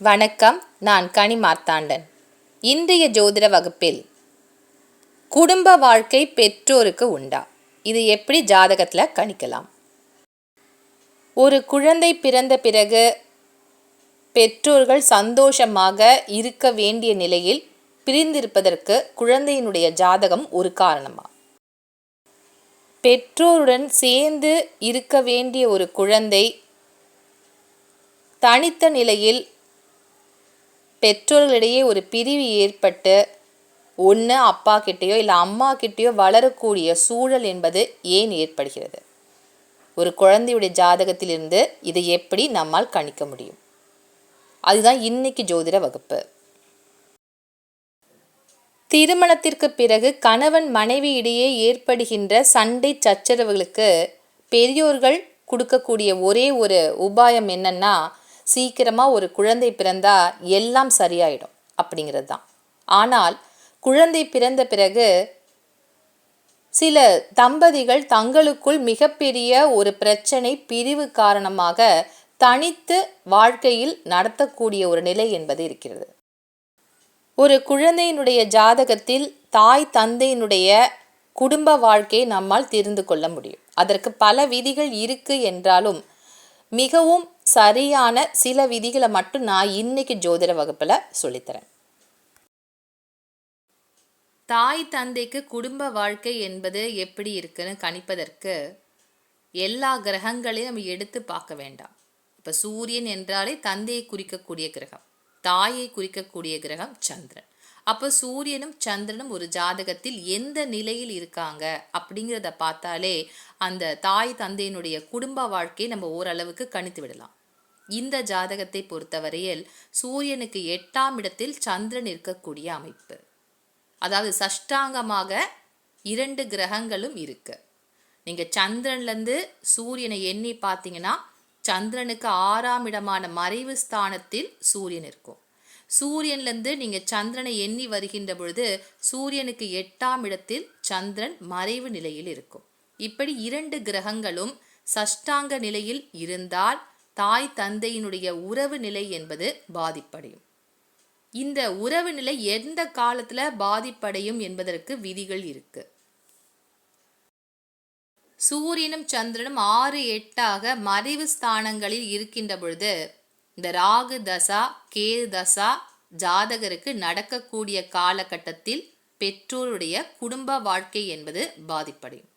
வணக்கம். நான் கனி மார்த்தாண்டன். இன்றைய ஜோதிட வகுப்பில் குடும்ப வாழ்க்கை பெற்றோருக்கு உண்டா? இது எப்படி ஜாதகத்தில் கணிக்கலாம்? ஒரு குழந்தை பிறந்த பிறகு பெற்றோர்கள் சந்தோஷமாக இருக்க வேண்டிய நிலையில் பிரிந்திருப்பதற்கு குழந்தையினுடைய ஜாதகம் ஒரு காரணமா? பெற்றோருடன் சேர்ந்து இருக்க வேண்டிய ஒரு குழந்தை தனித்த நிலையில் பெற்றோர்களிடையே ஒரு பிரிவு ஏற்பட்டு ஒன்று அப்பா கிட்டேயோ இல்லை அம்மா கிட்டேயோ வளரக்கூடிய சூழல் என்பது ஏன் ஏற்படுகிறது? ஒரு குழந்தையுடைய ஜாதகத்திலிருந்து இதை எப்படி நம்மால் கணிக்க முடியும்? அதுதான் இன்னைக்கு ஜோதிட வகுப்பு. திருமணத்திற்கு பிறகு கணவன் மனைவி இடையே ஏற்படுகின்ற சண்டை சச்சரவுகளுக்கு பெரியோர்கள் கொடுக்கக்கூடிய ஒரே ஒரு உபாயம் என்னன்னா, சீக்கிரமாக ஒரு குழந்தை பிறந்தா எல்லாம் சரியாயிடும் அப்படிங்கிறது தான். ஆனால் குழந்தை பிறந்த பிறகு சில தம்பதிகள் தங்களுக்குள் மிகப்பெரிய ஒரு பிரச்சனை பிரிவு காரணமாக தனித்து வாழ்க்கையில் நடத்தக்கூடிய ஒரு நிலை என்பது இருக்கிறது. ஒரு குழந்தையினுடைய ஜாதகத்தில் தாய் தந்தையினுடைய குடும்ப வாழ்க்கையை நம்மால் தெரிந்து கொள்ள முடியும். அதற்கு பல விதிகள் இருக்கு என்றாலும் மிகவும் சரியான சில விதிகளை மட்டும் நான் இன்னைக்கு ஜோதிட வகுப்பில் சொல்லித்தரேன். தாய் தந்தைக்கு குடும்ப வாழ்க்கை என்பது எப்படி இருக்குன்னு கணிப்பதற்கு எல்லா கிரகங்களையும் நம்ம எடுத்து பார்க்க வேண்டாம். இப்போ சூரியன் என்றாலே தந்தையை குறிக்கக்கூடிய கிரகம், தாயை குறிக்கக்கூடிய கிரகம் சந்திரன். அப்போ சூரியனும் சந்திரனும் ஒரு ஜாதகத்தில் எந்த நிலையில் இருக்காங்க அப்படிங்கிறத பார்த்தாலே அந்த தாய் தந்தையினுடைய குடும்ப வாழ்க்கையை நம்ம ஓரளவுக்கு கணித்து விடலாம். இந்த ஜாதகத்தை பொறுத்தவரையில் சூரியனுக்கு 8ஆம் இடத்தில் சந்திரன் இருக்கக்கூடிய அமைப்பு, அதாவது சஷ்டாங்கமாக 2 கிரகங்களும் இருக்கு. நீங்கள் சந்திரன்லேருந்து சூரியனை எண்ணி பார்த்தீங்கன்னா சந்திரனுக்கு 6ஆம் இடமான மறைவு ஸ்தானத்தில் சூரியன் இருக்கும். சூரியன்லேருந்து நீங்கள் சந்திரனை எண்ணி வருகின்ற பொழுது சூரியனுக்கு 8ஆம் இடத்தில் சந்திரன் மறைவு நிலையில் இருக்கும். இப்படி 2 கிரகங்களும் சஷ்டாங்க நிலையில் இருந்தால் தாய் தந்தையினுடைய உறவு நிலை என்பது பாதிப்படையும். இந்த உறவு நிலை எந்த காலத்துல பாதிப்படையும் என்பதற்கு விதிகள் இருக்கு. சூரியனும் சந்திரனும் 6, 8ஆக மறைவு ஸ்தானங்களில் இருக்கின்ற பொழுது இந்த ராகு தசா கேது தசா ஜாதகருக்கு நடக்கக்கூடிய காலகட்டத்தில் பெற்றோருடைய குடும்ப வாழ்க்கை என்பது பாதிப்படையும்.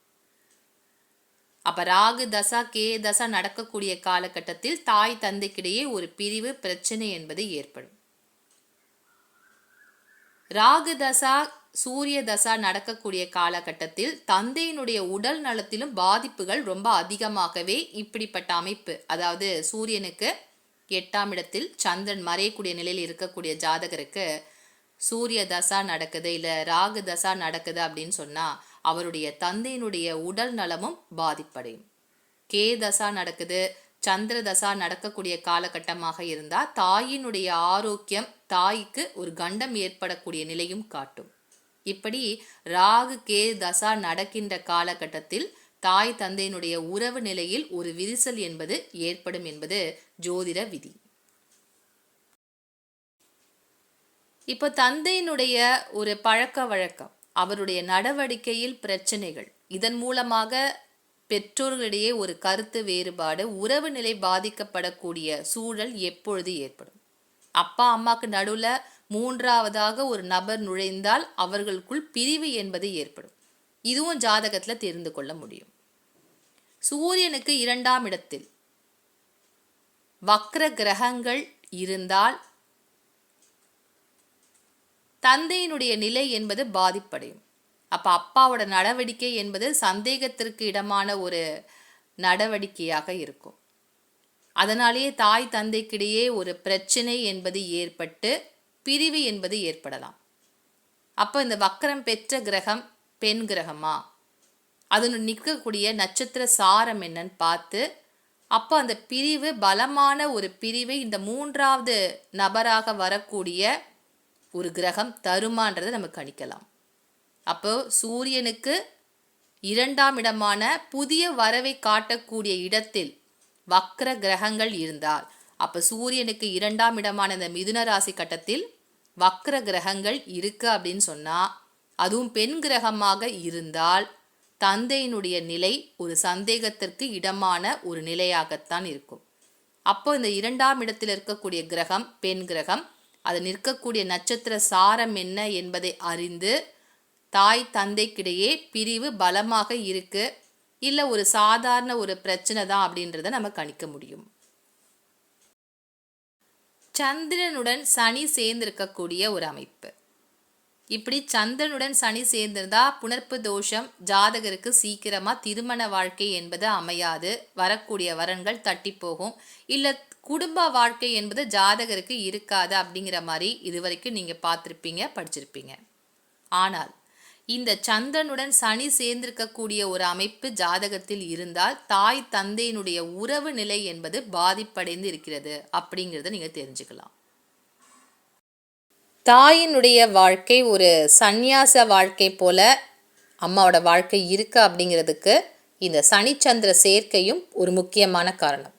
அப்ப ராகு தசா கே தசா நடக்கக்கூடிய காலகட்டத்தில் தாய் தந்தைக்கிடையே ஒரு பிரிவு பிரச்சனை என்பது ஏற்படும். ராகு தசா சூரிய தசா நடக்கக்கூடிய காலகட்டத்தில் தந்தையினுடைய உடல் நலத்திலும் பாதிப்புகள் ரொம்ப அதிகமாகவே இப்படிப்பட்ட அமைப்பு, அதாவது சூரியனுக்கு 8ஆம் இடத்தில் சந்திரன் மறையக்கூடிய நிலையில் இருக்கக்கூடிய ஜாதகருக்கு சூரிய தசா நடக்குது இல்லை ராகு தசா நடக்குது அப்படின்னு சொன்னா அவருடைய தந்தையினுடைய உடல் நலமும் பாதிப்படையும். கே தசா நடக்குது, சந்திர தசா நடக்கக்கூடிய காலகட்டமாக இருந்தால் தாயினுடைய ஆரோக்கியம், தாய்க்கு ஒரு கண்டம் ஏற்படக்கூடிய நிலையும் காட்டும். இப்படி ராகு கே தசா நடக்கின்ற காலகட்டத்தில் தாய் தந்தையினுடைய உறவு நிலையில் ஒரு விரிசல் என்பது ஏற்படும் என்பது ஜோதிட விதி. இப்போ தந்தையினுடைய ஒரு பழக்க வழக்கம், அவருடைய நடவடிக்கையில் பிரச்சனைகள், இதன் மூலமாக பெற்றோர்களிடையே ஒரு கருத்து வேறுபாடு, உறவு நிலை பாதிக்கப்படக்கூடிய சூழல் எப்பொழுது ஏற்படும்? அப்பா அம்மாக்கு நடுவில் 3ஆவதாக ஒரு நபர் நுழைந்தால் அவர்களுக்குள் பிரிவு என்பது ஏற்படும். இதுவும் ஜாதகத்தில் தெரிந்து கொள்ள முடியும். சூரியனுக்கு 2ஆம் இடத்தில் வக்ர கிரகங்கள் இருந்தால் தந்தையினுடைய நிலை என்பது பாதிப்படையும். அப்ப அப்பாவோட நடவடிக்கை என்பது சந்தேகத்திற்கு இடமான ஒரு நடவடிக்கையாக இருக்கும். அதனாலேயே தாய் தந்தைக்கிடையே ஒரு பிரச்சனை என்பது ஏற்பட்டு பிரிவு என்பது ஏற்படலாம். அப்போ இந்த வக்கரம் பெற்ற கிரகம் பெண் கிரகமா, அது நிற்கக்கூடிய நட்சத்திர சாரம் என்னன்னு பார்த்து அப்போ அந்த பிரிவு பலமான ஒரு பிரிவை இந்த 3ஆவது நபராக வரக்கூடிய ஒரு கிரகம் தருமான்றதை நம்ம கணிக்கலாம். அப்போ சூரியனுக்கு 2ஆம் இடமான புதிய வரவை காட்டக்கூடிய இடத்தில் வக்ர கிரகங்கள் இருந்தால் அப்போ சூரியனுக்கு 2ஆம் இடமான இந்த மிதுன ராசி கட்டத்தில் வக்ர கிரகங்கள் இருக்கு அப்படின்னு சொன்னால், அதுவும் பெண் கிரகமாக இருந்தால் தந்தையினுடைய நிலை ஒரு சந்தேகத்திற்கு இடமான ஒரு நிலையாகத்தான் இருக்கும். அப்போ இந்த 2ஆம் இடத்தில் இருக்கக்கூடிய கிரகம் பெண் கிரகம், அது நிற்கக்கூடிய நட்சத்திர சாரம் என்ன என்பதை அறிந்து தாய் தந்தைக்கிடையே பிரிவு பலமாக இருக்கு இல்லை ஒரு சாதாரண ஒரு பிரச்சனை தான் அப்படின்றத நம்ம கணிக்க முடியும். சந்திரனுடன் சனி சேர்ந்திருக்கக்கூடிய ஒரு அமைப்பு. இப்படி சந்திரனுடன் சனி சேர்ந்திருந்தா புணர்ப்பு தோஷம், ஜாதகருக்கு சீக்கிரமா திருமண வாழ்க்கை என்பது அமையாது, வரக்கூடிய வரன்கள் தட்டி போகும், இல்லை குடும்ப வாழ்க்கை என்பது ஜாதகருக்கு இருக்காது அப்படிங்கிற மாதிரி இதுவரைக்கும் நீங்க பார்த்துருப்பீங்க, படிச்சிருப்பீங்க. ஆனால் இந்த சந்திரனுடன் சனி சேர்ந்திருக்கக்கூடிய ஒரு அமைப்பு ஜாதகத்தில் இருந்தால் தாய் தந்தையினுடைய உறவு நிலை என்பது பாதிப்படைந்து இருக்கிறது அப்படிங்கிறத நீங்க தெரிஞ்சுக்கலாம். தாயினுடைய வாழ்க்கை ஒரு சந்நியாச வாழ்க்கை போல அம்மாவோட வாழ்க்கை இருக்கு அப்படிங்கிறதுக்கு இந்த சனிச்சந்திர சேர்க்கையும் ஒரு முக்கியமான காரணம்.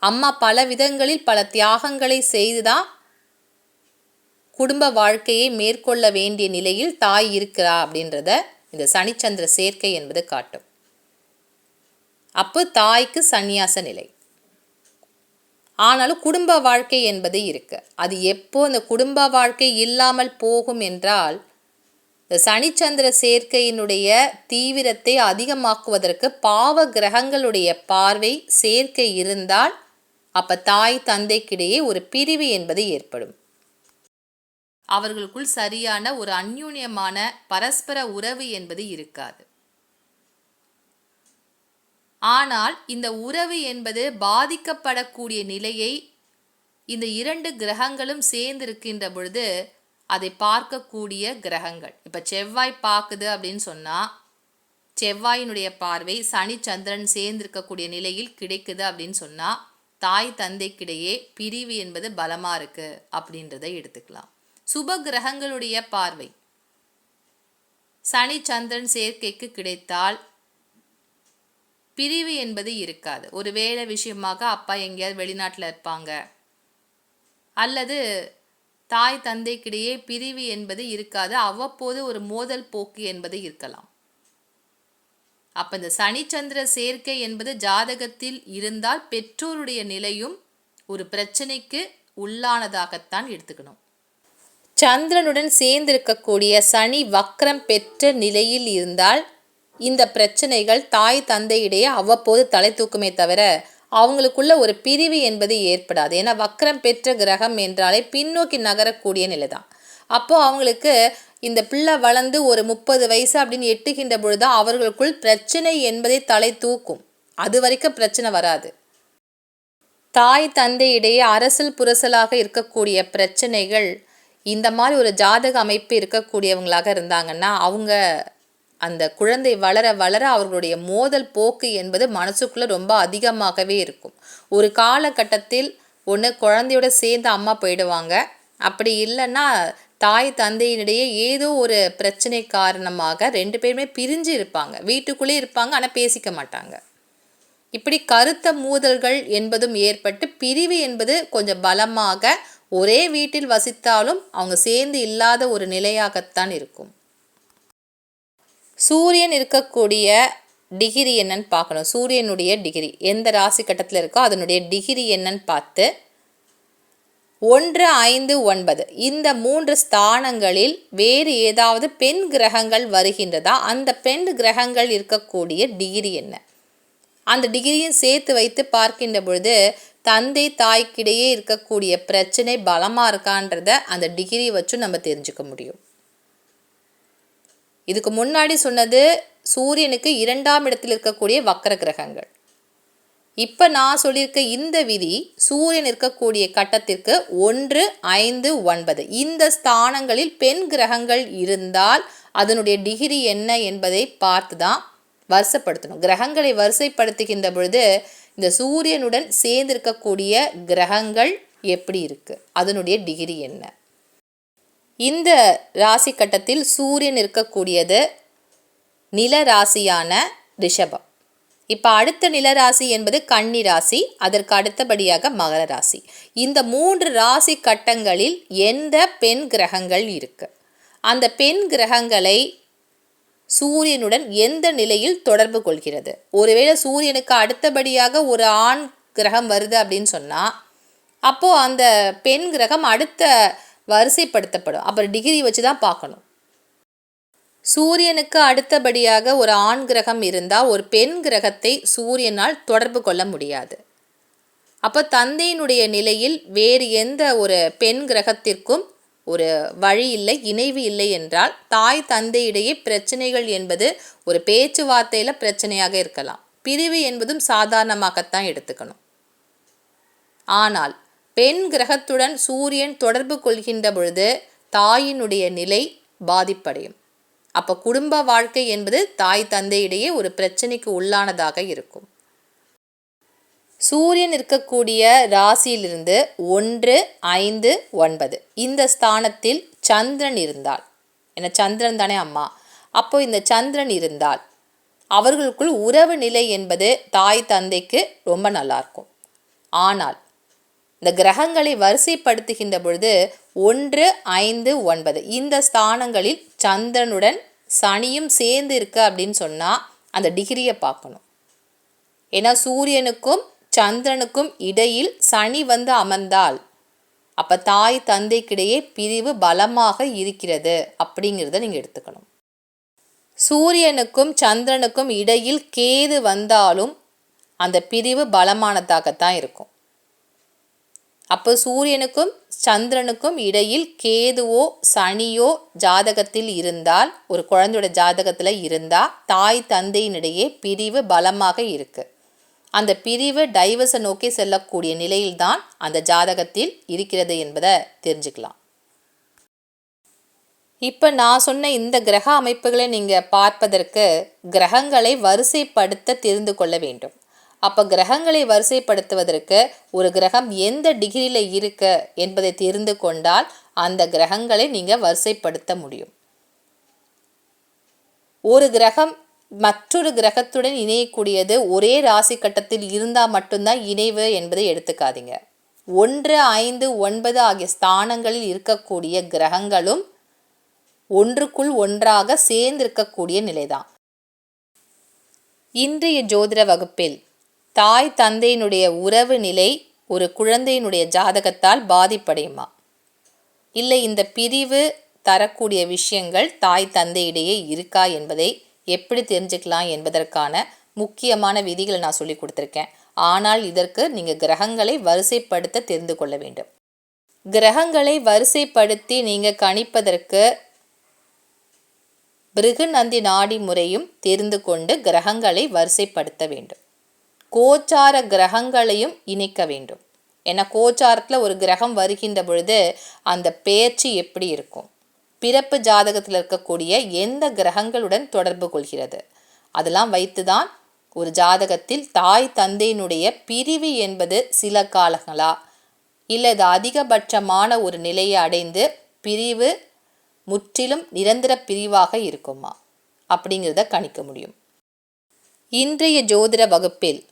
அம்மா பல விதங்களில் பல தியாகங்களை செய்துதான் குடும்ப வாழ்க்கையை மேற்கொள்ள வேண்டிய நிலையில் தாய் இருக்கிறா அப்படின்றத இந்த சனிச்சந்திர சேர்க்கை என்பது காட்டும். அப்போ தாய்க்கு சந்நியாச நிலை, ஆனாலும் குடும்ப வாழ்க்கை என்பது இருக்கு. அது எப்போ இந்த குடும்ப வாழ்க்கை இல்லாமல் போகும் என்றால், இந்த சனிச்சந்திர சேர்க்கையினுடைய தீவிரத்தை அதிகமாக்குவதற்கு பாவ கிரகங்களுடைய பார்வை சேர்க்கை இருந்தால் அப்ப தாய் தந்தைக்கிடையே ஒரு பிரிவு என்பது ஏற்படும். அவர்களுக்குள் சரியான ஒரு அந்யூன்யமான பரஸ்பர உறவு என்பது இருக்காது. ஆனால் இந்த உறவு என்பது பாதிக்கப்படக்கூடிய நிலையை இந்த 2 கிரகங்களும் சேர்ந்திருக்கின்ற பொழுது அதை பார்க்கக்கூடிய கிரகங்கள், இப்ப செவ்வாய் பார்க்குது அப்படின்னு சொன்னா செவ்வாயினுடைய பார்வை சனி சந்திரன் சேர்ந்திருக்கக்கூடிய நிலையில் கிடைக்குது அப்படின்னு சொன்னா தாய் தந்தைக்கிடையே பிரிவு என்பது பலமா இருக்கு அப்படின்றத எடுத்துக்கலாம். சுப கிரகங்களுடைய பார்வை சனி சந்திரன் சேர்க்கைக்கு கிடைத்தால் பிரிவு என்பது இருக்காது. ஒரு வேலை விஷயமாக அப்பா எங்கேயாவது வெளிநாட்டில் இருப்பாங்க, அல்லது தாய் தந்தைக்கிடையே பிரிவு என்பது இருக்காது, அவ்வப்போது ஒரு மோதல் போக்கு என்பது இருக்கலாம். அப்ப இந்த சனிச்சந்திர சேர்க்கை என்பது ஜாதகத்தில் இருந்தால் பெற்றோருடைய நிலையும் ஒரு பிரச்சனைக்கு உள்ளானதாகத்தான் எடுத்துக்கணும். சந்திரனுடன் சேர்ந்திருக்கக்கூடிய சனி வக்ரம் பெற்ற நிலையில் இருந்தால் இந்த பிரச்சனைகள் தாய் தந்தையிடையே அவ்வப்போது தலை தூக்குமே தவிர அவங்களுக்குள்ள ஒரு பிரிவு என்பது ஏற்படாது. ஏன்னா வக்ரம் பெற்ற கிரகம் என்றாலே பின்னோக்கி நகரக்கூடிய நிலை தான். அப்போ அவங்களுக்கு இந்த பிள்ளை வளர்ந்து ஒரு 30 வயசு அப்படின்னு எட்டுகின்ற பொழுது அவர்களுக்குள் பிரச்சனை என்பதை தலை தூக்கும். அது வரைக்கும் பிரச்சனை வராது. தாய் தந்தையிடையே அரசல் புரசலாக இருக்கக்கூடிய பிரச்சனைகள் இந்த மாதிரி ஒரு ஜாதக அமைப்பு இருக்கக்கூடியவங்களாக இருந்தாங்கன்னா அவங்க அந்த குழந்தை வளர வளர அவர்களுடைய மோதல் போக்கு என்பது மனசுக்குள்ளே ரொம்ப அதிகமாகவே இருக்கும். ஒரு காலகட்டத்தில் ஒன்று குழந்தையோட சேர்ந்து அம்மா போயிடுவாங்க, அப்படி இல்லைன்னா தாய் தந்தையினிடையே ஏதோ ஒரு பிரச்சனை காரணமாக 2 பேருமே பிரிஞ்சு இருப்பாங்க, வீட்டுக்குள்ளே இருப்பாங்க ஆனால் பேசிக்க மாட்டாங்க. இப்படி கருத்த மோதல்கள் என்பதும் ஏற்பட்டு பிரிவு என்பது கொஞ்சம் பலமாக ஒரே வீட்டில் வசித்தாலும் அவங்க சேர்ந்து இல்லாத ஒரு நிலையாகத்தான் இருக்கும். சூரியன் இருக்கக்கூடிய டிகிரி என்னன்னு பார்க்கணும். சூரியனுடைய டிகிரி எந்த ராசி கட்டத்தில் இருக்கோ அதனுடைய டிகிரி என்னன்னு பார்த்து 1, 5, 9 இந்த 3 ஸ்தானங்களில் வேறு ஏதாவது பெண் கிரகங்கள் வருகின்றதா, அந்த பெண் கிரகங்கள் இருக்கக்கூடிய டிகிரி என்ன, அந்த டிகிரியும் சேர்த்து வைத்து பார்க்கின்ற பொழுது தந்தை தாய்க்கிடையே இருக்கக்கூடிய பிரச்சனை பலமாக இருக்கான்றத அந்த டிகிரி வச்சு நம்ம தெரிஞ்சுக்க முடியும். இதுக்கு முன்னாடி சொன்னது சூரியனுக்கு 2ஆம் இடத்தில் இருக்கக்கூடிய வக்ர கிரகங்கள். இப்போ நான் சொல்லியிருக்க இந்த விதி சூரியன் இருக்கக்கூடிய கட்டத்திற்கு 1, 5, 9 இந்த ஸ்தானங்களில் பெண் கிரகங்கள் இருந்தால் அதனுடைய டிகிரி என்ன என்பதை பார்த்து தான் வரிசைப்படுத்தணும். கிரகங்களை வரிசைப்படுத்துகின்ற பொழுது இந்த சூரியனுடன் சேர்ந்திருக்கக்கூடிய கிரகங்கள் எப்படி இருக்கு, அதனுடைய டிகிரி என்ன. இந்த ராசி கட்டத்தில் சூரியன் இருக்கக்கூடியது நில ராசியான ரிஷபம். இப்போ அடுத்த நிலராசி என்பது கன்னி ராசி, அதற்கு அடுத்தபடியாக மகர ராசி. இந்த 3 ராசி கட்டங்களில் எந்த பெண் கிரகங்கள் இருக்கு, அந்த பெண் கிரகங்களை சூரியனுடன் எந்த நிலையில் தொடர்பு கொள்கிறது? ஒருவேளை சூரியனுக்கு அடுத்தபடியாக ஒரு ஆண் கிரகம் வருது அப்படின்னு சொன்னால் அப்போது அந்த பெண் கிரகம் அடுத்த வரிசைப்படுத்தப்படும். அப்புறம் டிகிரி வச்சு தான் பார்க்கணும். சூரியனுக்கு அடுத்தபடியாக ஒரு ஆண் கிரகம் இருந்தால் ஒரு பெண் கிரகத்தை சூரியனால் தொடர்பு கொள்ள முடியாது. அப்போ தந்தையினுடைய நிலையில் வேறு எந்த ஒரு பெண் கிரகத்திற்கும் ஒரு வழி இல்லை, இணைவு இல்லை என்றால் தாய் தந்தையிடையே பிரச்சனைகள் என்பது ஒரு பேச்சுவார்த்தையில் பிரச்சனையாக இருக்கலாம். பிரிவு என்பதும் சாதாரணமாகத்தான் எடுத்துக்கணும். ஆனால் பெண் கிரகத்துடன் சூரியன் தொடர்பு கொள்கின்ற பொழுது தாயினுடைய நிலை பாதிப்படையும். அப்போ குடும்ப வாழ்க்கை என்பது தாய் தந்தையிடையே ஒரு பிரச்சனைக்கு உள்ளானதாக இருக்கும். சூரியன் இருக்கக்கூடிய ராசியிலிருந்து 1, 5, 9 இந்த ஸ்தானத்தில் சந்திரன் இருந்தால், ஏன்னா சந்திரன் தானே அம்மா, அப்போ இந்த சந்திரன் இருந்தால் அவர்களுக்குள் உறவு நிலை என்பது தாய் தந்தைக்கு ரொம்ப நல்லாயிருக்கும். ஆனால் இந்த கிரகங்களை வரிசைப்படுத்துகின்ற பொழுது 1, 5, 9 இந்த ஸ்தானங்களில் சந்திரனுடன் சனியும் சேர்ந்து இருக்கு அப்படின்னு சொன்னால் அந்த டிகிரியை பார்க்கணும். ஏன்னா சூரியனுக்கும் சந்திரனுக்கும் இடையில் சனி வந்து அமர்ந்தால் அப்போ தாய் தந்தைக்கிடையே பிரிவு பலமாக இருக்கிறது அப்படிங்கிறத நீங்கள் எடுத்துக்கணும். சூரியனுக்கும் சந்திரனுக்கும் இடையில் கேது வந்தாலும் அந்த பிரிவு பலமானதாகத்தான் இருக்கும். அப்போ சூரியனுக்கும் சந்திரனுக்கும் இடையில் கேதுவோ சனியோ ஜாதகத்தில் இருந்தால், ஒரு குழந்தையோட ஜாதகத்தில் இருந்தால் தாய் தந்தையினிடையே பிரிவு பலமாக இருக்குது. அந்த பிரிவு டைவர்ஸை நோக்கி செல்லக்கூடிய நிலையில்தான் அந்த ஜாதகத்தில் இருக்கிறது என்பதை தெரிஞ்சுக்கலாம். இப்போ நான் சொன்ன இந்த கிரக அமைப்புகளை நீங்கள் பார்ப்பதற்கு கிரகங்களை வரிசைப்படுத்த தெரிந்து கொள்ள வேண்டும். அப்போ கிரகங்களை வரிசைப்படுத்துவதற்கு ஒரு கிரகம் எந்த டிகிரியில் இருக்கு என்பதை தெரிந்து கொண்டால் அந்த கிரகங்களை நீங்கள் வரிசைப்படுத்த முடியும். ஒரு கிரகம் மற்றொரு கிரகத்துடன் இணையக்கூடியது ஒரே ராசி கட்டத்தில் இருந்தால் மட்டும்தான் இணைவு என்பதை எடுத்துக்காதீங்க. 1, 5, 9 ஆகிய ஸ்தானங்களில் இருக்கக்கூடிய கிரகங்களும் ஒன்றுக்குள் ஒன்றாக சேர்ந்திருக்கக்கூடிய நிலைதான். இன்றைய ஜோதிட வகுப்பில் தாய் தந்தையினுடைய உறவு நிலை ஒரு குழந்தையினுடைய ஜாதகத்தால் பாதிப்படையுமா, இல்லை இந்த பிரிவு தரக்கூடிய விஷயங்கள் தாய் தந்தையிடையே இருக்கா என்பதை எப்படி தெரிஞ்சுக்கலாம் என்பதற்கான முக்கியமான விதிகளை நான் சொல்லி கொடுத்துருக்கேன். ஆனால் இதற்கு நீங்கள் கிரகங்களை வரிசைப்படுத்த தெரிந்து கொள்ள வேண்டும். கிரகங்களை வரிசைப்படுத்தி நீங்கள் கணிப்பதற்கு பிருகுநந்தி நாடி முறையும் தெரிந்து கொண்டு கிரகங்களை வரிசைப்படுத்த வேண்டும். கோச்சார கிரகங்களையும் இணைக்க வேண்டும். ஏன்னா கோச்சாரத்தில் ஒரு கிரகம் வருகின்ற பொழுது அந்த பெயர்ச்சி எப்படி இருக்கும், பிறப்பு ஜாதகத்தில் இருக்கக்கூடிய எந்த கிரகங்களுடன் தொடர்பு கொள்கிறது, அதெல்லாம் வைத்து தான் ஒரு ஜாதகத்தில் தாய் தந்தையினுடைய பிரிவு என்பது சில காலங்களா இல்லை இது அதிகபட்சமான ஒரு நிலையை அடைந்து பிரிவு முற்றிலும் நிரந்தர பிரிவாக இருக்குமா அப்படிங்கிறத கணிக்க முடியும். இன்றைய ஜோதிட வகுப்பில்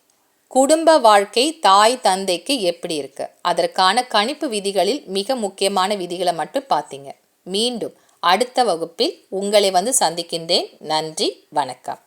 குடும்ப வாழ்க்கை தாய் தந்தைக்கு எப்படி இருக்கு, அதற்கான கணிப்பு விதிகளில் மிக முக்கியமான விதிகளை மட்டும் பார்த்தீங்க. மீண்டும் அடுத்த வகுப்பில் உங்களை வந்து சந்திக்கின்றேன். நன்றி, வணக்கம்.